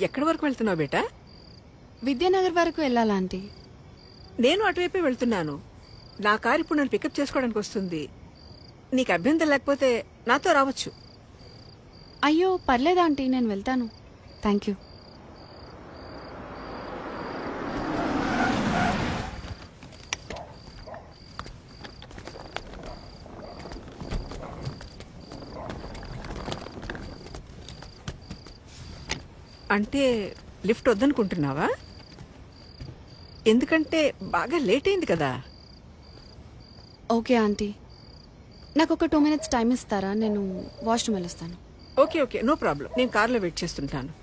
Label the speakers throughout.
Speaker 1: ఎక్కడి వరకు వెళ్తున్నావు బేటా?
Speaker 2: విద్యానగర్ వరకు వెళ్ళాలా ఆంటీ?
Speaker 1: నేను అటువైపే వెళ్తున్నాను. నా కారు ఇప్పుడు నన్ను పికప్ చేసుకోవడానికి వస్తుంది. నీకు అభ్యంతరం లేకపోతే నాతో రావచ్చు.
Speaker 2: అయ్యో పర్లేదా ఆంటీ, నేను వెళ్తాను. Thank you.
Speaker 1: అంటే లిఫ్ట్ వద్దనుకుంటున్నావా? ఎందుకంటే బాగా లేట్ అయింది కదా.
Speaker 2: ఓకే ఆంటీ, నాకు ఒక 2 minutes టైం ఇస్తారా? నేను వాష్రూమ్ వెళ్ళొస్తాను.
Speaker 1: Okay okay, no problem. నేను కార్లో వెయిట్ చేస్తుంటాను.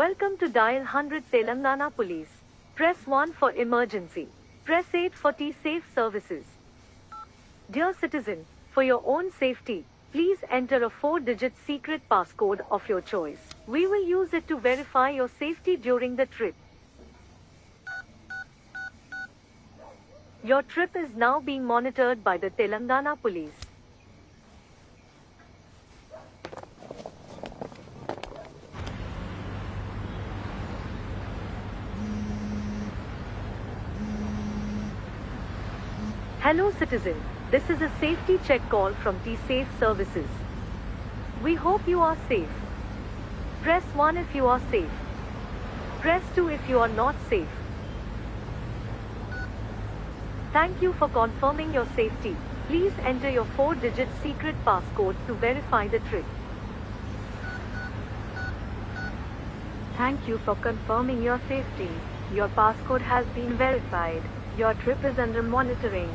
Speaker 3: Welcome to Dial 100 Telangana Police. Press 1 for emergency. Press 8 for T-Safe services. Dear citizen, for your own safety, please enter a 4-digit secret passcode of your choice. We will use it to verify your safety during the trip. Your trip is now being monitored by the Telangana Police. Hello citizen, this is a safety check call from T-Safe services. We hope you are safe. Press 1 if you are safe. Press 2 if you are not safe. Thank you for confirming your safety. Please enter your 4-digit secret passcode to verify the trip. Thank you for confirming your safety. Your passcode has been verified. Your trip is under monitoring.